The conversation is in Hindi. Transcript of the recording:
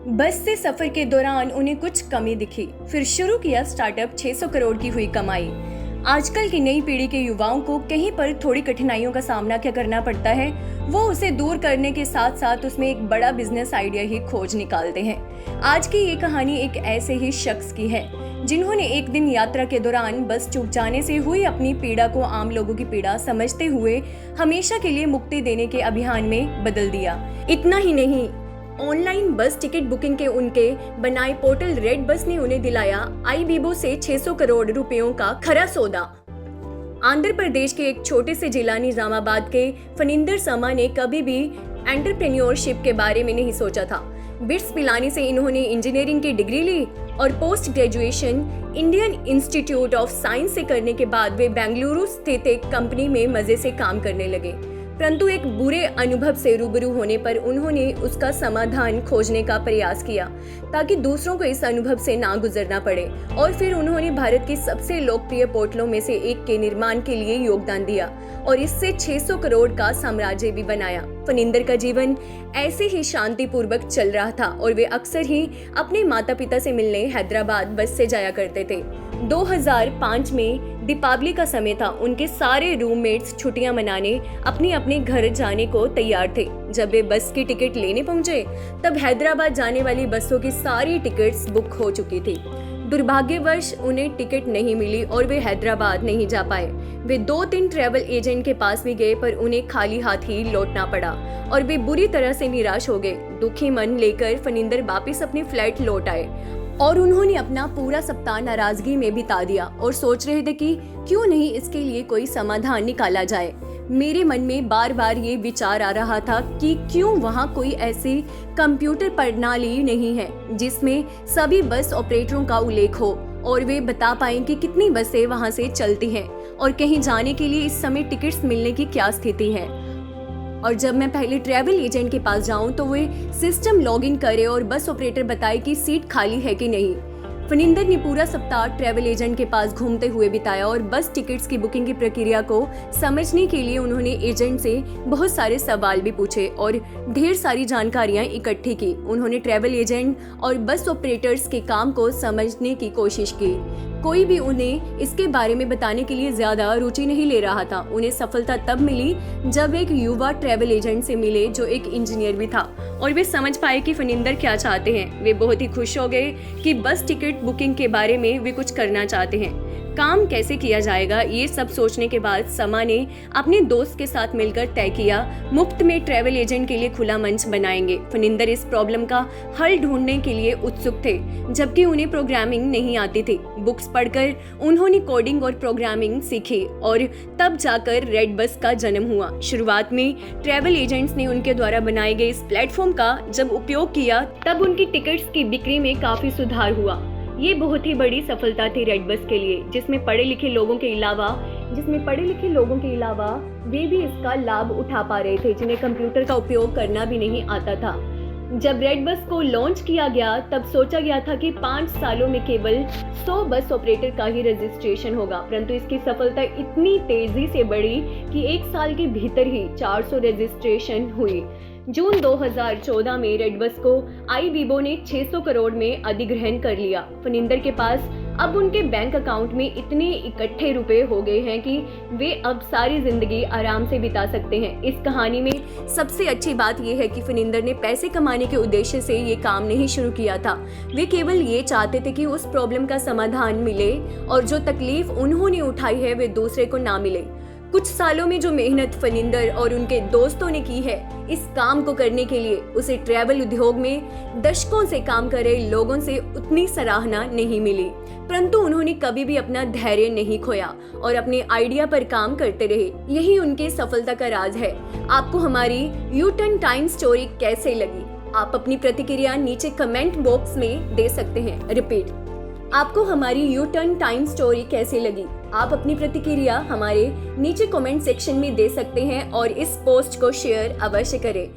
बस से सफर के दौरान उन्हें कुछ कमी दिखी, फिर शुरू किया स्टार्टअप। 600 करोड़ की हुई कमाई। आजकल की नई पीढ़ी के युवाओं को कहीं पर थोड़ी कठिनाइयों का सामना क्या करना पड़ता है, वो उसे दूर करने के साथ साथ उसमें एक बड़ा बिजनेस आइडिया ही खोज निकालते हैं। आज की ये कहानी एक ऐसे ही शख्स की है जिन्होंने एक दिन यात्रा के दौरान बस चूक जाने से हुई अपनी पीड़ा को आम लोगों की पीड़ा समझते हुए हमेशा के लिए मुक्ति देने के अभियान में बदल दिया। इतना ही नहीं, ऑनलाइन बस टिकट बुकिंग के उनके बनाए पोर्टल रेड बस ने उन्हें दिलाया आईबीबो से 600 करोड़ रुपयों का खरा सौदा। आंध्र प्रदेश के एक छोटे से जिला निजामाबाद के फनिंदर समा ने कभी भी एंटरप्रेन्योरशिप के बारे में नहीं सोचा था। बिट्स पिलानी से इन्होंने इंजीनियरिंग की डिग्री ली और post graduation Indian institute of science से करने के बाद वे बेंगलुरु स्थित एक कंपनी में मजे से काम करने लगे। परंतु एक बुरे अनुभव से रूबरू होने पर उन्होंने उसका समाधान खोजने का प्रयास किया ताकि दूसरों को इस अनुभव से ना गुजरना पड़े, और फिर उन्होंने भारत की सबसे लोकप्रिय पोर्टलों में से एक के निर्माण के लिए योगदान दिया और इससे 600 करोड़ का साम्राज्य भी बनाया। फनिंदर का जीवन ऐसे ही शांतिपूर्वक चल रहा था और वे अक्सर ही अपने माता पिता से मिलने हैदराबाद बस से जाया करते थे। 2005 में दीपावली का समय था। उनके सारे रूममेट्स छुट्टियां मनाने अपने अपने घर जाने को तैयार थे। जब वे बस की टिकट लेने पहुंचे तब हैदराबाद जाने वाली बसों की सारी टिकट्स बुक हो चुकी थी। दुर्भाग्यवश उन्हें टिकट नहीं मिली और वे हैदराबाद नहीं जा पाए। वे 2-3 ट्रैवल एजेंट के पास भी गए पर उन्हें खाली हाथ ही लौटना पड़ा और वे बुरी तरह से निराश हो गए। दुखी मन लेकर फनिंदर वापस अपने फ्लैट लौट आए और उन्होंने अपना पूरा सप्ताह नाराजगी में बिता दिया और सोच रहे थे कि क्यों नहीं इसके लिए कोई समाधान निकाला जाए। मेरे मन में बार बार ये विचार आ रहा था कि क्यों वहाँ कोई ऐसी कंप्यूटर प्रणाली नहीं है जिसमें सभी बस ऑपरेटरों का उल्लेख हो और वे बता पाएं कि कितनी बसें वहाँ से चलती हैं और कहीं जाने के लिए इस समय टिकट्स मिलने की क्या स्थिति है। और जब मैं पहले ट्रैवल एजेंट के पास जाऊं तो वे सिस्टम लॉगिन करे और बस ऑपरेटर बताए कि सीट खाली है कि नहीं। फनिंदर ने पूरा सप्ताह ट्रैवल एजेंट के पास घूमते हुए बिताया और बस टिकट्स की बुकिंग की प्रक्रिया को समझने के लिए उन्होंने एजेंट से बहुत सारे सवाल भी पूछे और ढेर सारी जानकारियां इकट्ठी की। उन्होंने ट्रैवल एजेंट और बस ऑपरेटर्स के काम को समझने की कोशिश की। कोई भी उन्हें इसके बारे में बताने के लिए ज्यादा रुचि नहीं ले रहा था। उन्हें सफलता तब मिली जब एक युवा ट्रैवल एजेंट से मिले जो एक इंजीनियर भी था और वे समझ पाए कि फनिंदर क्या चाहते हैं। वे बहुत ही खुश हो गए कि बस टिकट बुकिंग के बारे में वे कुछ करना चाहते हैं। काम कैसे किया जाएगा ये सब सोचने के बाद समा ने अपने दोस्त के साथ मिलकर तय किया मुफ्त में ट्रैवल एजेंट के लिए खुला मंच बनाएंगे। फनिंदर इस प्रॉब्लम का हल ढूंढने के लिए उत्सुक थे जबकि उन्हें प्रोग्रामिंग नहीं आती थी। बुक्स पढ़कर उन्होंने कोडिंग और प्रोग्रामिंग सीखी और तब जाकर रेड बस का जन्म हुआ। शुरुआत में ट्रैवल एजेंट्स ने उनके द्वारा बनाए गए इस प्लेटफॉर्म का जब उपयोग किया तब उनकी टिकट्स की बिक्री में काफी सुधार हुआ। ये बहुत ही बड़ी सफलता थी रेड बस के लिए, जिसमें पढ़े लिखे लोगों के अलावा वे भी इसका लाभ उठा पा रहे थे जिन्हें कंप्यूटर का उपयोग करना भी नहीं आता था। जब रेड बस को लॉन्च किया गया तब सोचा गया था कि 5 सालों में केवल 100 बस ऑपरेटर का ही रजिस्ट्रेशन होगा, परंतु इसकी सफलता इतनी तेजी से बढ़ी कि 1 साल के भीतर ही 400 रजिस्ट्रेशन हुई। जून 2014 में रेड बस को आईबीबो ने 600 करोड़ में अधिग्रहण कर लिया। फनिंदर के पास अब उनके बैंक अकाउंट में इतने इकट्ठे रुपए हो गए हैं कि वे अब सारी जिंदगी आराम से बिता सकते हैं। इस कहानी में सबसे अच्छी बात यह है कि फनिंदर ने पैसे कमाने के उद्देश्य से ये काम नहीं शुरू किया था। वे केवल ये चाहते थे कि उस प्रॉब्लम का समाधान मिले और जो तकलीफ उन्होंने उठाई है वे दूसरे को ना मिले। कुछ सालों में जो मेहनत फनिंदर और उनके दोस्तों ने की है इस काम को करने के लिए, उसे ट्रैवल उद्योग में दशकों से काम कर रहे लोगों से उतनी सराहना नहीं मिली। परंतु उन्होंने कभी भी अपना धैर्य नहीं खोया और अपने आइडिया पर काम करते रहे। यही उनके सफलता का राज है। आपको हमारी यू टर्न टाइम स्टोरी कैसे लगी? आप अपनी प्रतिक्रिया नीचे कमेंट बॉक्स में दे सकते हैं। रिपीट, आपको हमारी यू टर्न टाइम स्टोरी कैसे लगी? आप अपनी प्रतिक्रिया हमारे नीचे कमेंट सेक्शन में दे सकते हैं और इस पोस्ट को शेयर अवश्य करें।